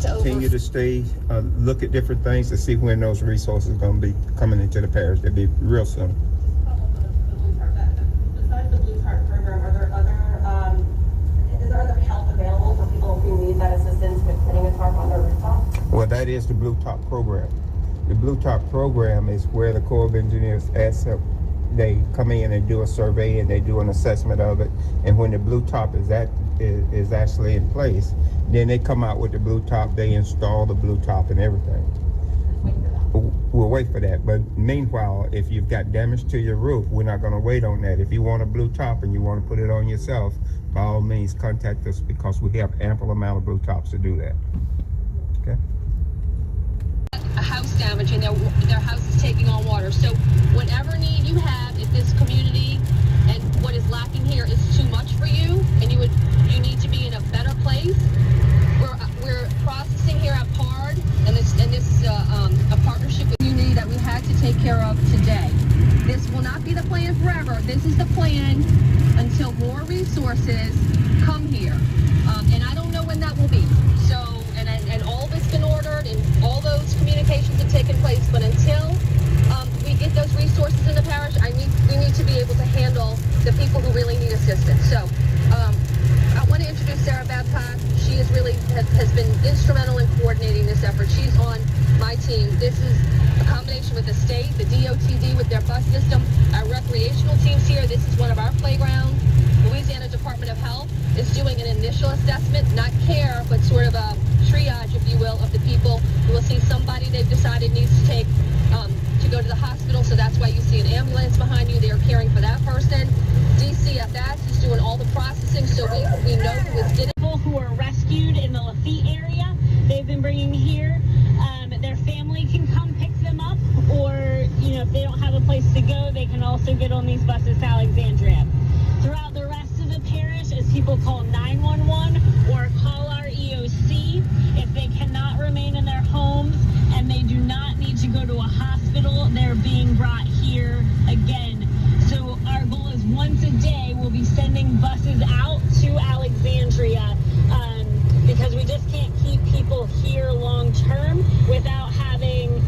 continue to stay, look at different things to see when those resources are going to be coming into the parish. They'll be real soon. Besides the Blue Tarp program, is there other help available for people who need that assistance with putting a tarp on their rooftop? Well, that is the Blue Tarp program. The Blue Tarp program is where the Corps of Engineers they come in and do a survey and they do an assessment of it. And when the Blue Tarp is actually in place, then they come out with the Blue Tarp. They install the Blue Tarp and everything. We'll wait for that. But meanwhile, if you've got damage to your roof, we're not going to wait on that. If you want a Blue Tarp and you want to put it on yourself, by all means, contact us because we have ample amount of Blue Tarps to do that. Okay. A house damage and their house is taking on water. So whatever need you have, if this community and what is lacking here is too much for you, and you need to be in a better place, we're processing here at PARD, and this is a partnership with community that we had to take care of today. This will not be the plan forever. This is the plan until more resources come here, and I don't know when that will be. So, and all of it's been ordered, and all those communications have taken place. But until we get those resources in the parish, we need to be able to handle the people who really need assistance. So, I want to introduce Sarah Babcock. She is really has been instrumental in coordinating this effort. She's on my team. This is a combination with the state, the DOTD with their bus system, our recreational teams here. This is one of our playgrounds. Louisiana Department of Health is doing an initial assessment, not care, but sort of a triage, if you will, of the people who will see somebody they've decided needs to take to go to the hospital. So that's why you see an ambulance behind you. They are caring for that person. DCFS is doing all the processing, so we know who is getting. People who are rescued in the Lafitte area, they've been bringing here. Their family can come pick them up, or if they don't have a place to go, they can also get on these buses to Alexandria. Throughout the rest of the parish, as people call 911 or call our EOC, if they cannot remain in their homes and they do not need to go to a hospital, they're being brought here again. So our goal is once a day we'll be sending buses out to Alexandria, because we just can't keep people here long term without having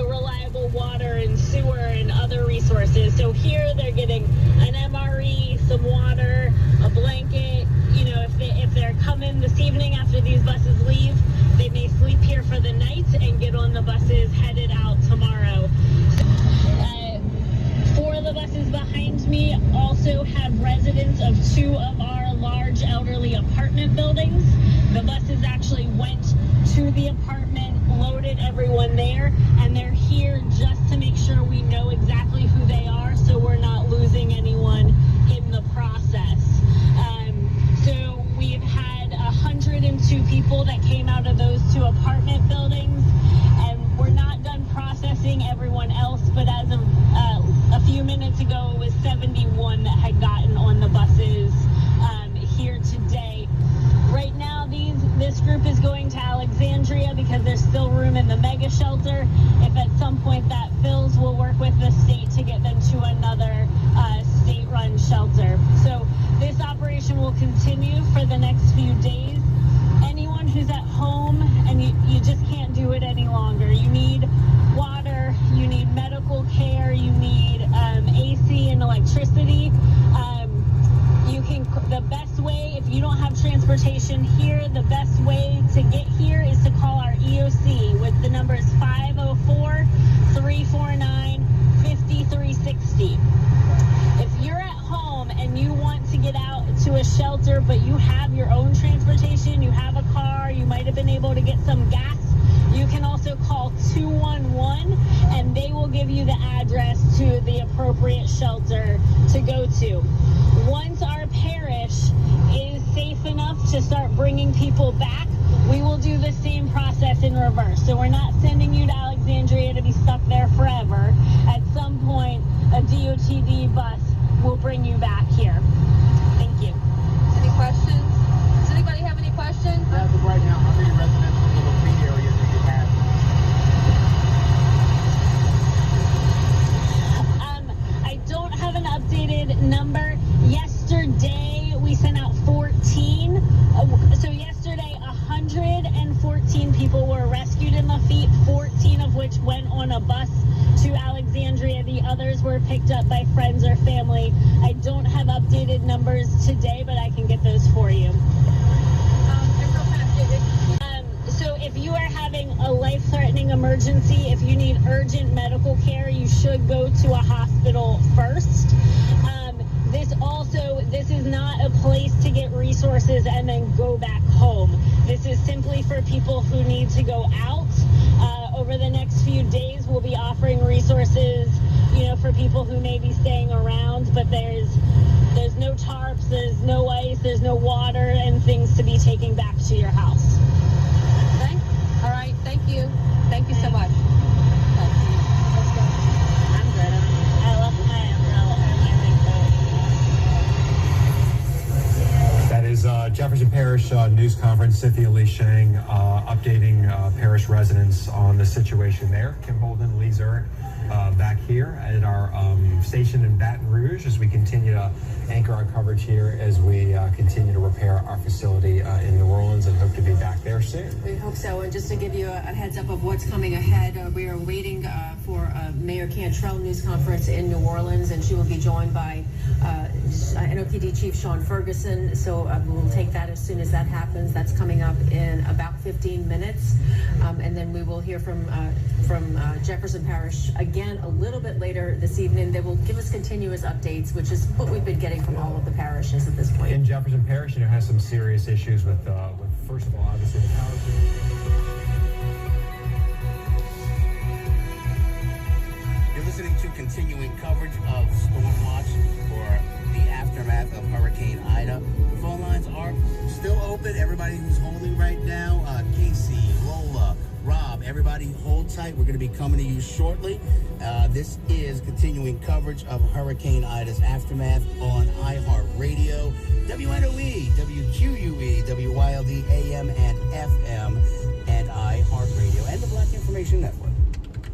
reliable water and sewer and other resources. So here they're getting an MRE, some water, a blanket. If they're coming this evening after these buses leave, they may sleep here for the night and get on the buses headed out tomorrow. Four of the buses behind me also have residents of two of our large elderly apartment buildings. The buses actually went to the apartment, loaded everyone there, and they're here just to make sure we know exactly who they are, so we're not losing anyone in the process. So we've had 102 people that came out of those two apartment buildings, and we're not done processing everyone else, but as of a few minutes ago, it was 71 that had gotten on the buses here today. Right now, this group is going to Alexandria because there's still room in the mega shelter. If at some point that fills, we'll work with the state to get them to another state-run shelter. So this operation will continue for the next few days. Anyone who's at home and you just can't do it any longer, you need water, you need medical care, you need AC and electricity. The best way, if you don't have transportation here, the best way to get here is to call our EOC, with the numbers 504-349-5360. If you're at home and you want to get out to a shelter, but you have your own transportation, you have a car, you might have been able to get some gas, you can also call 211 and they will give you the address to the appropriate shelter to go to. Once our parish is safe enough to start bringing people back, we will do the same process in reverse. So we're not sending you to Alexandria to be stuck there forever. At some point, a DOTD bus will bring you back here. Thank you. Any questions? Does anybody have any questions? As of right now, how many residents in the Lafitte area do you have? I don't have an updated number. Yesterday, we sent out 14. So yesterday, 104 14 people were rescued in Lafitte, 14 of which went on a bus to Alexandria. The others were picked up by friends or family. I don't have updated numbers today, but I can get those for you. So if you are having a life-threatening emergency, if you need urgent medical care, you should go to a hospital first. This is not a place to get resources and then go back home. This is simply for people who need to go out. Over the next few days, we'll be offering resources, for people who may be staying around, but there's no tarps, there's no ice, there's no water and things to be taken back to your house. Okay? All right. Thank you. Thank you so much. I'm good. I left my umbrella and my raincoat. That is Jefferson Parish News Conference. Cynthia Lee Shang updating parish residents on the situation there. Kim Holden, Lee Zurich back here at our station in Baton Rouge as we continue to anchor our coverage here as we continue to repair our facility in New Orleans and hope to be back there soon. We hope so. And just to give you a heads up of what's coming ahead, we are waiting for Mayor Cantrell news conference in New Orleans, and she will be joined by NOPD Chief Sean Ferguson. So we'll take that as soon as that happens. That's coming up in about 15 minutes. And then we will hear from Jefferson Parish again a little bit later this evening. They will give us continuous updates, which is what we've been getting from all of the parishes at this point. In Jefferson Parish, has some serious issues with first of all, obviously the power. You're listening to continuing coverage of Storm Watch for the aftermath of Hurricane Ida. The phone lines are still open. Everybody who's holding right now, Casey, Lola, Rob, everybody hold tight. We're going to be coming to you shortly. This is continuing coverage of Hurricane Ida's aftermath on iHeartRadio, WNOE, WQUE, WYLD, AM and FM, and iHeartRadio, and the Black Information Network.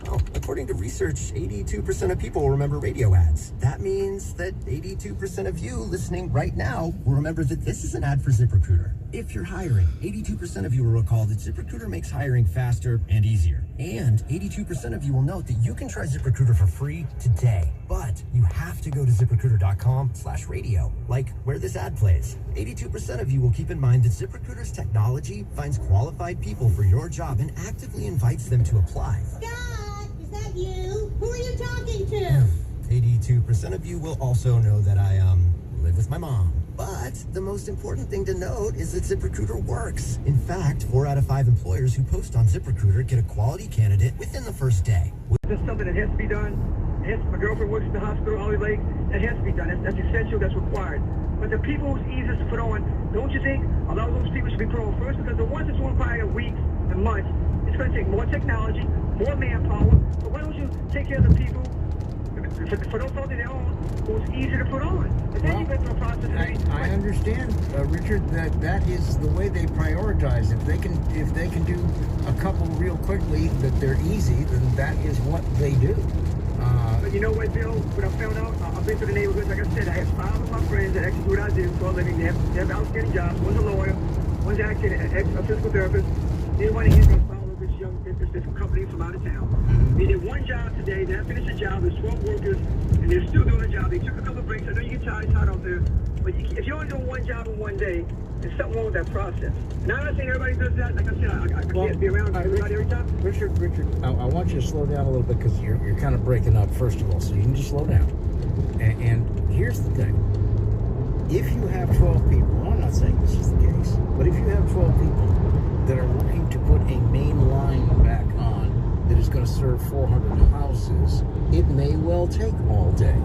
Well, according to research, 82% of people remember radio ads. That means that 82% of you listening right now will remember that this is an ad for ZipRecruiter. If you're hiring, 82% of you will recall that ZipRecruiter makes hiring faster and easier. And 82% of you will note that you can try ZipRecruiter for free today. But you have to go to ZipRecruiter.com/radio, like where this ad plays. 82% of you will keep in mind that ZipRecruiter's technology finds qualified people for your job and actively invites them to apply. Is that you? Who are you talking to? 82% of you will also know that I live with my mom. But the most important thing to note is that ZipRecruiter works. In fact, 4 out of 5 employers who post on ZipRecruiter get a quality candidate within the first day. This is something that has to be done. My girlfriend works at the hospital, Holly Lake. That has to be done. That's essential. That's required. But the people who's easiest to put on, don't you think a lot of those people should be put on first? Because the ones that's going to require weeks and months, it's going to take more technology, more manpower. So why don't you take care of the people for those folks their own who's easy to put on? And then you go through a process. I understand, Richard, that is the way they prioritize. If they can do a couple real quickly that they're easy, then that is what they do. But you know what, Bill? What I found out, I've been to the neighborhoods. Like I said, I have 5 of my friends that actually do what I do for a living. They have outstanding jobs. One's a lawyer. One's actually a physical therapist. The other one is going to follow this young this company from out of town. They did one job today. They finished the job. There's 12 workers, and they're still doing the job. They took a couple of breaks. I know you get tired. It's hot out there. But if you're only doing one job in one day, there's something wrong with that process. Now, I'm not saying everybody does that. Like I said, I can't be around everybody every time. Richard, I want you to slow down a little bit because you're kind of breaking up, first of all, so you need to slow down. And here's the thing. If you have 12 people, and I'm not saying this is the case, but if you have 12 people that are working to put a main line back on that is going to serve 400 houses, it may well take all day.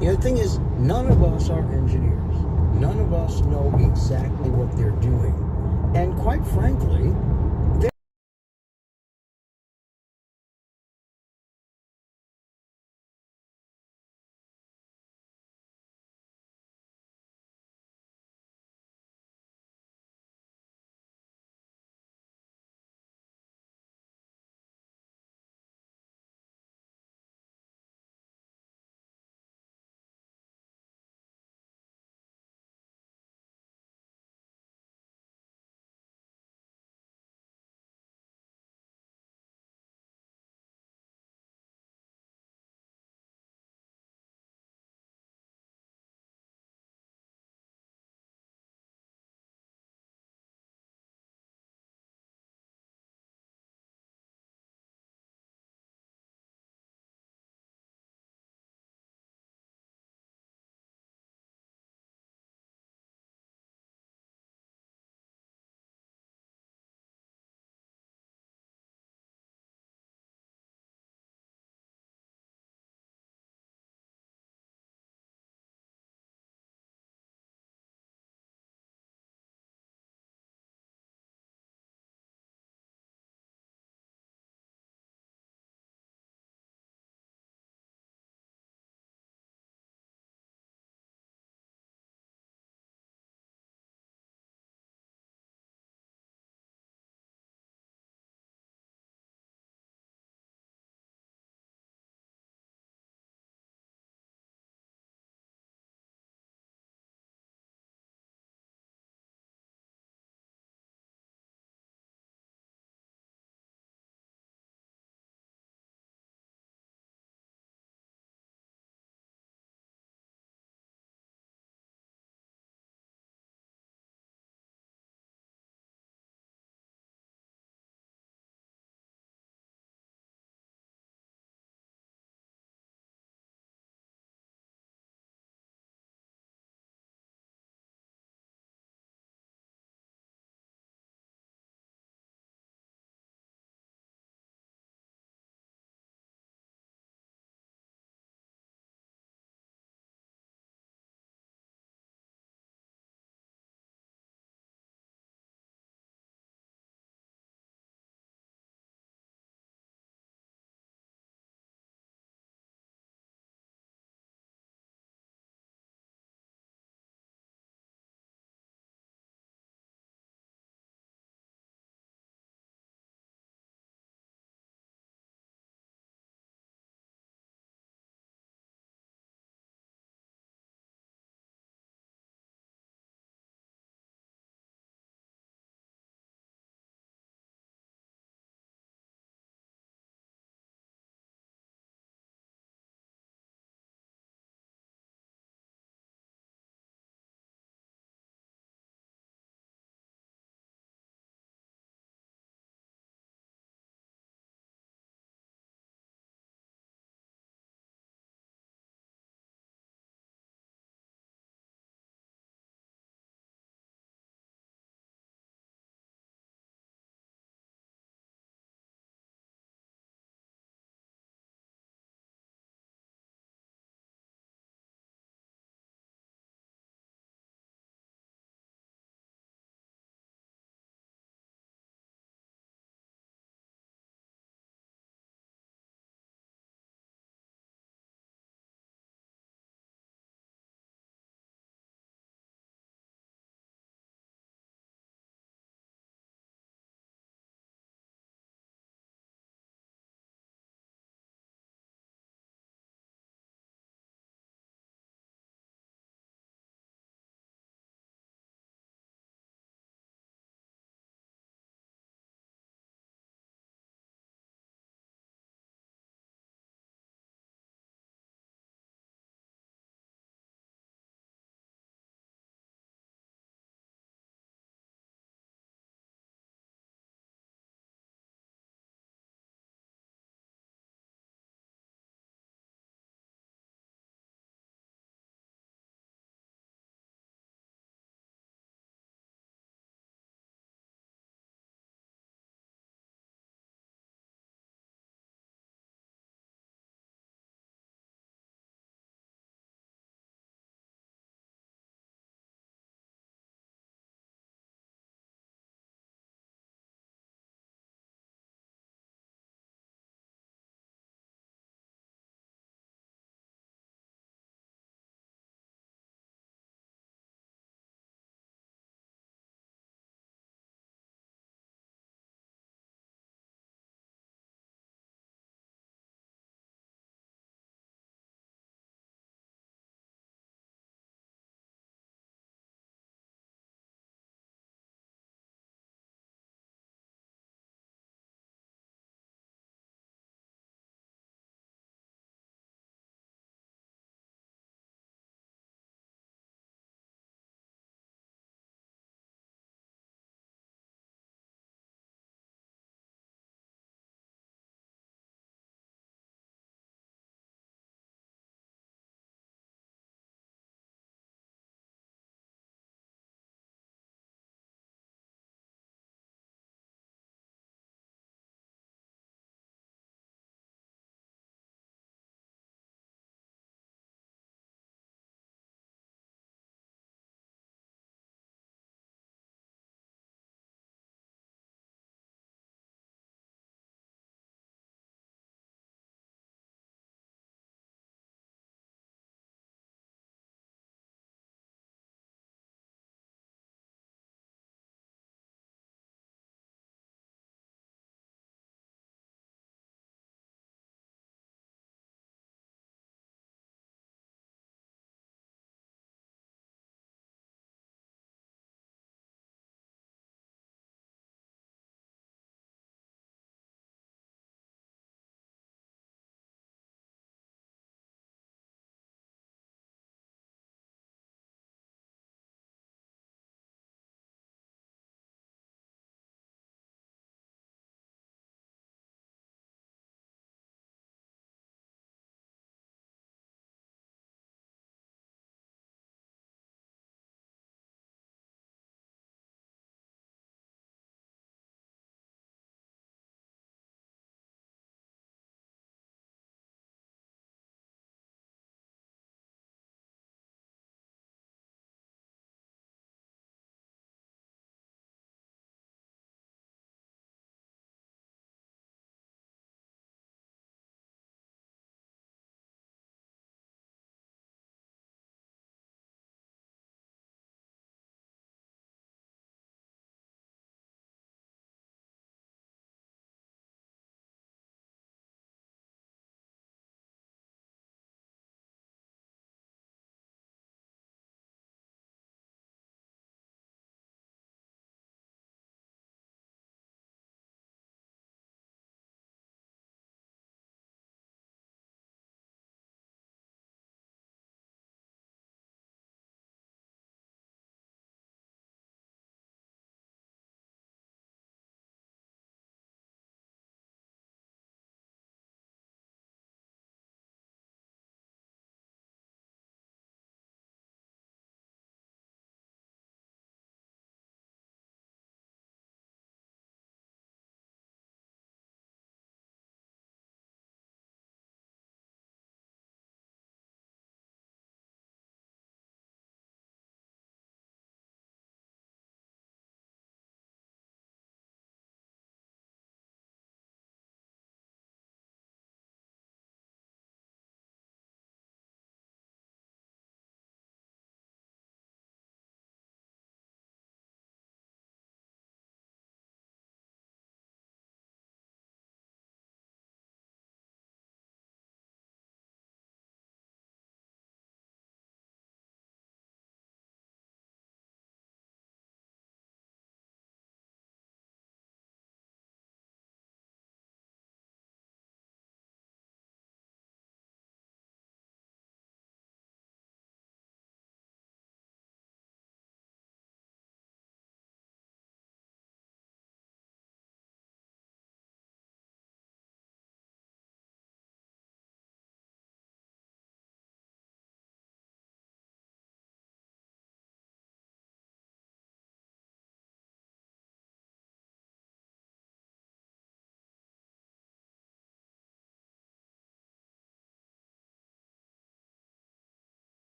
The thing is, none of us are engineers. None of us know exactly what they're doing. And quite frankly,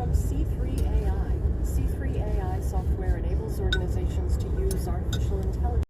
from C3 AI. C3 AI software enables organizations to use artificial intelligence